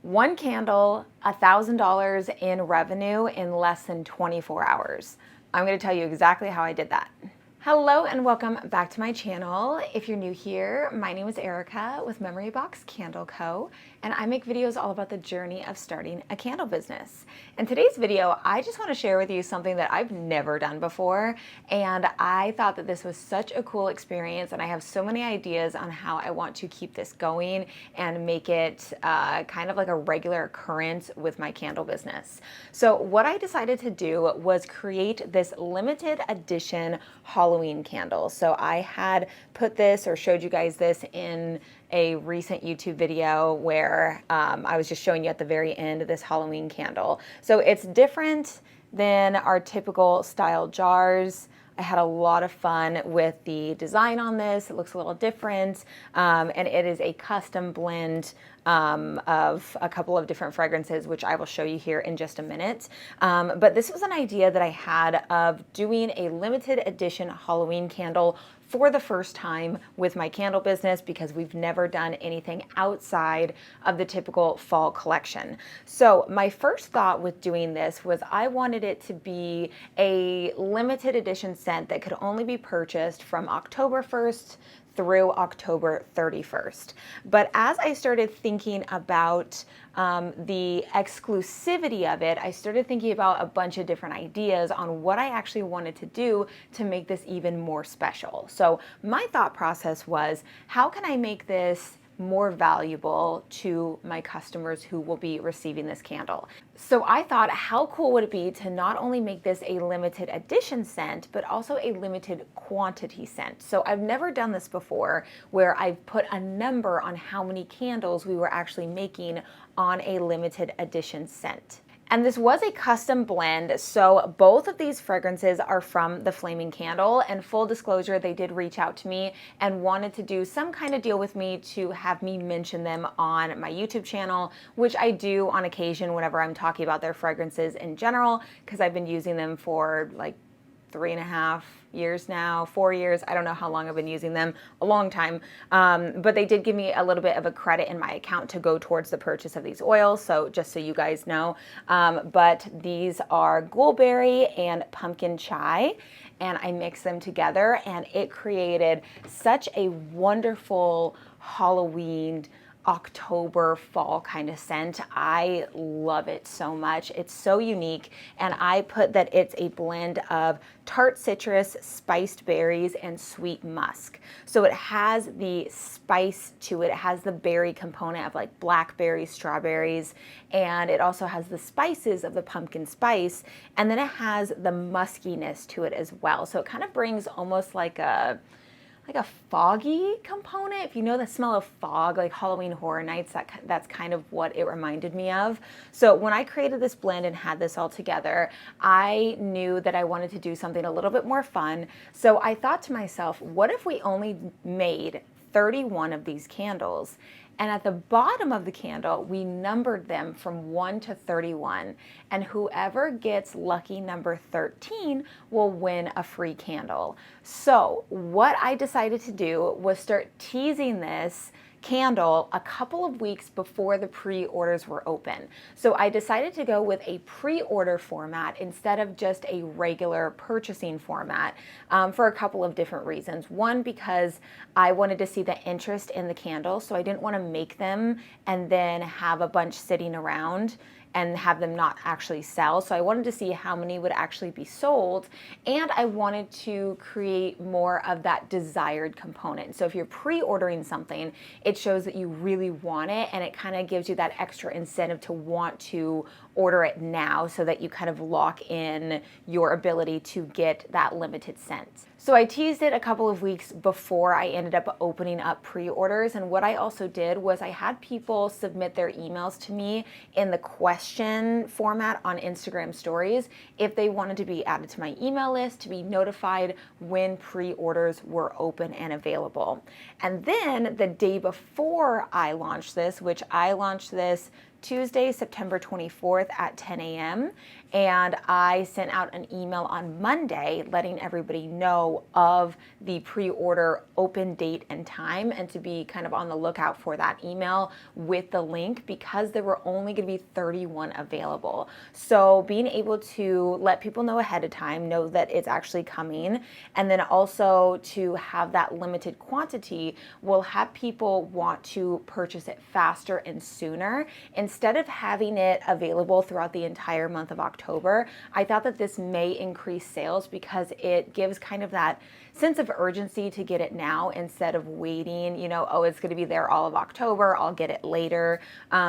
One candle, $1,000 in revenue in less than 24 hours. I'm going to tell you exactly how I did that. Hello and welcome back to my channel. If you're new here, my name is Erica with Memory Box Candle Co. and I make videos all about the journey of starting a candle business. In today's video, I just want to share with you something that I've never done before, and I thought that this was such a cool experience, and I have so many ideas on how I want to keep this going and make it kind of like a regular occurrence with my candle business. So what I decided to do was create this limited edition Halloween candle. So I had put this or showed you guys this in a recent YouTube video where I was just showing you at the very end this Halloween candle. So it's different than our typical style jars. I had a lot of fun with the design on this. It looks a little different, and it is a custom blend of a couple of different fragrances, which I will show you here in just a minute. But this was an idea that I had of doing a limited edition Halloween candle for the first time with my candle business, because we've never done anything outside of the typical fall collection. So my first thought with doing this was I wanted it to be a limited edition scent that could only be purchased from October 1st through October 31st. But as I started thinking about the exclusivity of it, I started thinking about a bunch of different ideas on what I actually wanted to do to make this even more special. So my thought process was, how can I make this more valuable to my customers who will be receiving this candle? So I thought, how cool would it be to not only make this a limited edition scent, but also a limited quantity scent? So I've never done this before, where I've put a number on how many candles we were actually making on a limited edition scent. And this was a custom blend, so both of these fragrances are from the Flaming Candle, and full disclosure, they did reach out to me and wanted to do some kind of deal with me to have me mention them on my YouTube channel, which I do on occasion whenever I'm talking about their fragrances in general, because I've been using them for like 3.5 years now, 4 years. I don't know how long I've been using them, a long time. But they did give me a little bit of a credit in my account to go towards the purchase of these oils. So just so you guys know, but these are ghoulberry and pumpkin chai, and I mixed them together and it created such a wonderful Halloween, October, fall kind of scent. I love it so much. It's so unique, and I put that it's a blend of tart citrus, spiced berries, and sweet musk. So it has the spice to it. It has the berry component of like blackberries, strawberries, and it also has the spices of the pumpkin spice, and then it has the muskiness to it as well. So it kind of brings almost like a foggy component. If you know the smell of fog, like Halloween Horror Nights, that's kind of what it reminded me of. So when I created this blend and had this all together, I knew that I wanted to do something a little bit more fun. So I thought to myself, what if we only made 31 of these candles? And at the bottom of the candle, we numbered them from 1 to 31. And whoever gets lucky number 13 will win a free candle. So what I decided to do was start teasing this candle a couple of weeks before the pre-orders were open. So I decided to go with a pre-order format instead of just a regular purchasing format for a couple of different reasons. One, because I wanted to see the interest in the candle, so I didn't want to make them and then have a bunch sitting around and have them not actually sell. So I wanted to see how many would actually be sold, and I wanted to create more of that desired component. So if you're pre-ordering something, it shows that you really want it, and it kind of gives you that extra incentive to want to order it now, so that you kind of lock in your ability to get that limited scent. So I teased it a couple of weeks before I ended up opening up pre-orders, and what I also did was I had people submit their emails to me in the question format on Instagram stories if they wanted to be added to my email list to be notified when pre-orders were open and available. And then the day before I launched this, which I launched this Tuesday, September 24th at 10 a.m. And I sent out an email on Monday letting everybody know of the pre-order open date and time, and to be kind of on the lookout for that email with the link, because there were only going to be 31 available. So being able to let people know ahead of time, know that it's actually coming, and then also to have that limited quantity will have people want to purchase it faster and sooner. Instead of having it available throughout the entire month of October, I thought that this may increase sales because it gives kind of that sense of urgency to get it now instead of waiting, you know, oh, it's going to be there all of October, I'll get it later.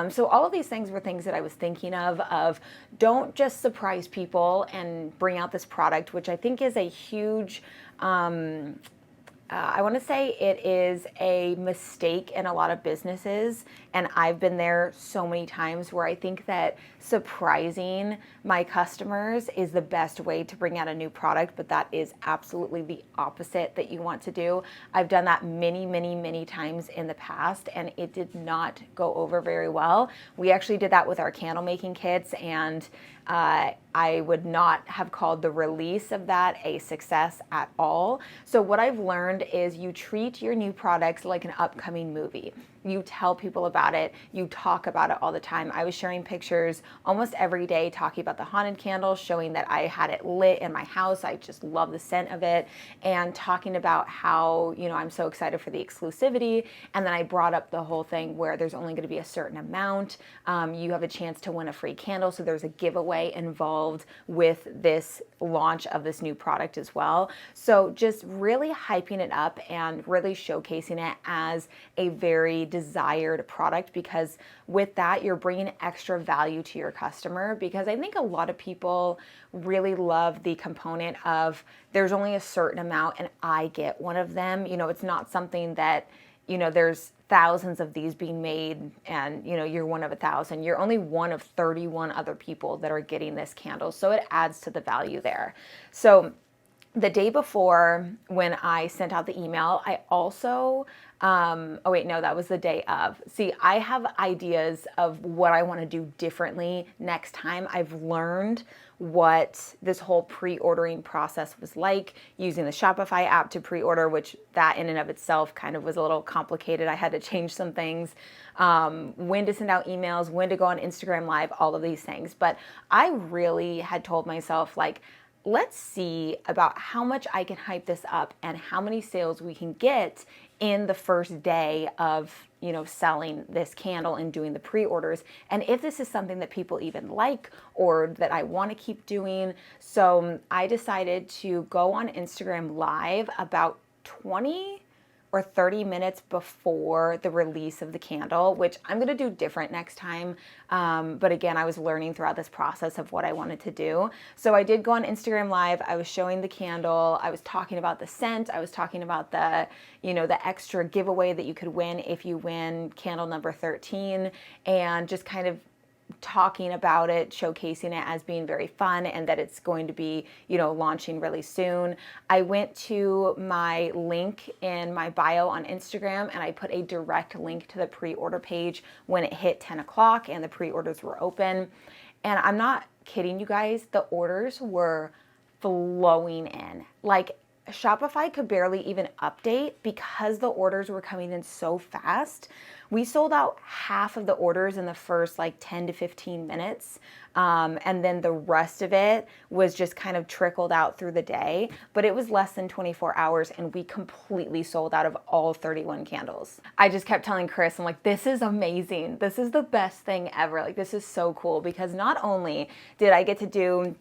So all of these things were things that I was thinking of don't just surprise people and bring out this product, which I think is a huge, I want to say it is a mistake in a lot of businesses, and I've been there so many times, where I think that surprising my customers is the best way to bring out a new product, but that is absolutely the opposite that you want to do. I've done that many times in the past, and it did not go over very well. We actually did that with our candle making kits, and I would not have called the release of that a success at all. So what I've learned is you treat your new products like an upcoming movie. You tell people about it, you talk about it all the time. I was sharing pictures almost every day talking about the haunted candles, showing that I had it lit in my house. I just love the scent of it, and talking about how, you know, I'm so excited for the exclusivity. And then I brought up the whole thing where there's only going to be a certain amount. You have a chance to win a free candle, so there's a giveaway involved with this launch of this new product as well. So just really hyping it up and really showcasing it as a very desired product, because with that you're bringing extra value to your customer. Because I think a lot of people really love the component of there's only a certain amount and I get one of them. You know, it's not something that, you know, there's thousands of these being made and, you know, you're one of 1,000. You're only one of 31 other people that are getting this candle. So it adds to the value there. So the day before, when I sent out the email, I also, oh wait, no, that was the day of. See, I have ideas of what I want to do differently next time. I've learned what this whole pre-ordering process was like, using the Shopify app to pre-order, which that in and of itself kind of was a little complicated. I had to change some things, when to send out emails, when to go on Instagram Live, all of these things. But I really had told myself, like, let's see about how much I can hype this up and how many sales we can get in the first day of, you know, selling this candle and doing the pre-orders, and if this is something that people even like or that I want to keep doing. So I decided to go on Instagram Live about 20 or 30 minutes before the release of the candle, which I'm going to do different next time. But again, I was learning throughout this process of what I wanted to do. So I did go on Instagram Live. I was showing the candle. I was talking about the scent. I was talking about the, you know, the extra giveaway that you could win if you win candle number 13, and just kind of talking about it, showcasing it as being very fun and that it's going to be, you know, launching really soon. I went to my link in my bio on Instagram and I put a direct link to the pre-order page when it hit 10 o'clock and the pre-orders were open. And I'm not kidding you guys, the orders were flowing in. Like, Shopify could barely even update because the orders were coming in so fast. We sold out half of the orders in the first like 10 to 15 minutes. And then the rest of it was just kind of trickled out through the day. But it was less than 24 hours and we completely sold out of all 31 candles. I just kept telling Chris, I'm like, this is amazing. This is the best thing ever. Like, this is so cool, because not only did I get to do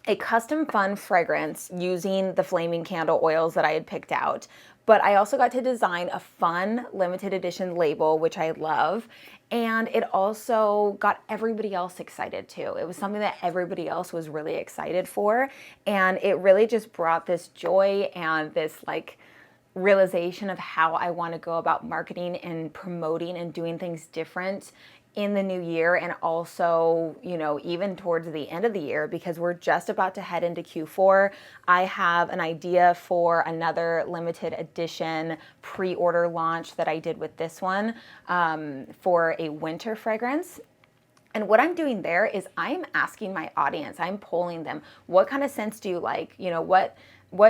a custom fun fragrance using the flaming candle oils that I had picked out, but I also got to design a fun limited edition label, which I love. And it also got everybody else excited too. It was something that everybody else was really excited for. And it really just brought this joy and this like realization of how I want to go about marketing and promoting and doing things different in the new year, and also, you know, even towards the end of the year, because we're just about to head into Q4. I have an idea for another limited edition pre-order launch that I did with this one, for a winter fragrance. And what I'm doing there is I'm asking my audience, I'm polling them, what kind of scents do you like? You know, what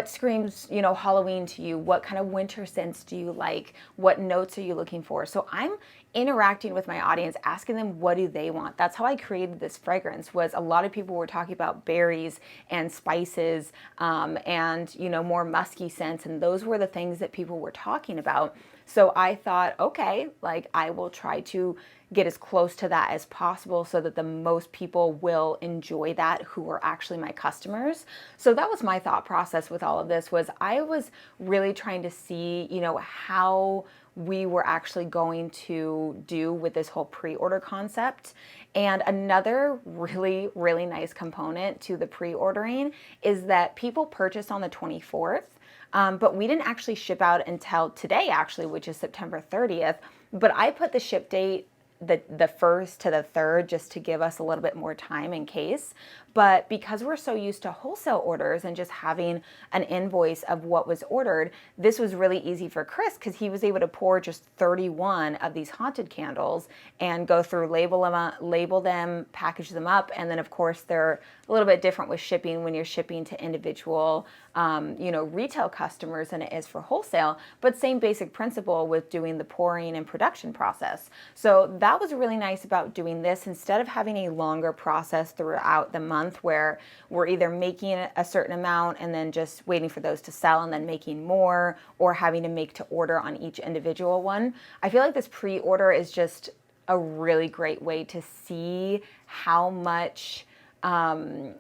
screams, you know, Halloween to you? What kind of winter scents do you like? What notes are you looking for? So I'm interacting with my audience, asking them what do they want. That's how I created this fragrance. Was a lot of people were talking about berries and spices, and, you know, more musky scents, and those were the things that people were talking about. So I thought, okay, like I will try to get as close to that as possible so that the most people will enjoy that who are actually my customers. So that was my thought process with all of this. Was I was really trying to see, you know, how we were actually going to do with this whole pre-order concept. And another really, really nice component to the pre-ordering is that people purchase on the 24th. But we didn't actually ship out until today, actually, which is September 30th. But I put the ship date the 1st to the 3rd just to give us a little bit more time in case. But because we're so used to wholesale orders and just having an invoice of what was ordered, this was really easy for Chris because he was able to pour just 31 of these haunted candles and go through, label them, package them up, and then of course they're a little bit different with shipping when you're shipping to individual, you know, retail customers than it is for wholesale, but same basic principle with doing the pouring and production process. So that was really nice about doing this instead of having a longer process throughout the month where we're either making a certain amount and then just waiting for those to sell and then making more, or having to make to order on each individual one. I feel like this pre-order is just a really great way to see how much actual,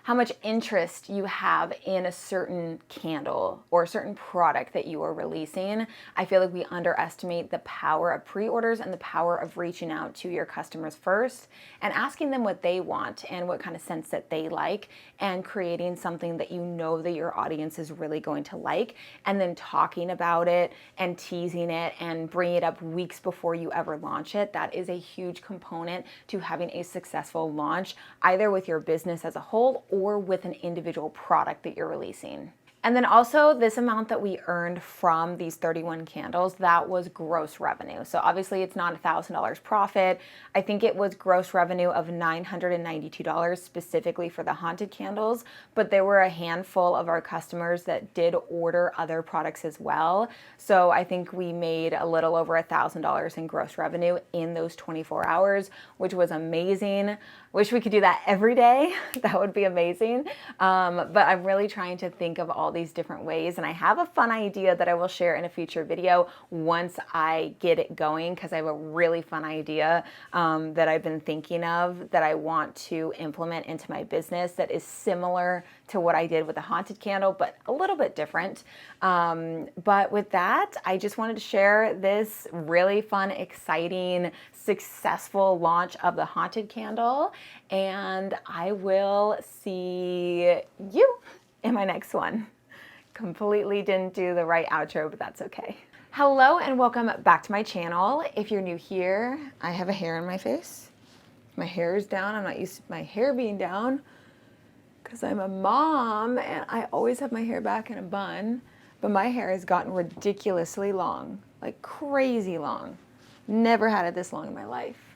how much interest you have in a certain candle or a certain product that you are releasing. I feel like we underestimate the power of pre-orders and the power of reaching out to your customers first and asking them what they want and what kind of scents that they like, and creating something that you know that your audience is really going to like, and then talking about it and teasing it and bringing it up weeks before you ever launch it. That is a huge component to having a successful launch, either with your business as a whole or with an individual product that you're releasing. And then also this amount that we earned from these 31 candles, that was gross revenue. So obviously it's not $1,000 profit. I think it was gross revenue of $992 specifically for the haunted candles, but there were a handful of our customers that did order other products as well. So I think we made a little over $1,000 in gross revenue in those 24 hours, which was amazing. Wish we could do that every day. That would be amazing. But I'm really trying to think of all these different ways, and I have a fun idea that I will share in a future video once I get it going, because I have a really fun idea that I've been thinking of that I want to implement into my business that is similar to what I did with the haunted candle, but a little bit different. But with that, I just wanted to share this really fun, exciting, successful launch of the haunted candle, and I will see you in my next one. Completely didn't do the right outro, but that's okay. Hello and welcome back to my channel. If you're new here, I have a hair in my face. My hair is down. I'm not used to my hair being down because I'm a mom and I always have my hair back in a bun, but my hair has gotten ridiculously long, like crazy long. Never had it this long in my life.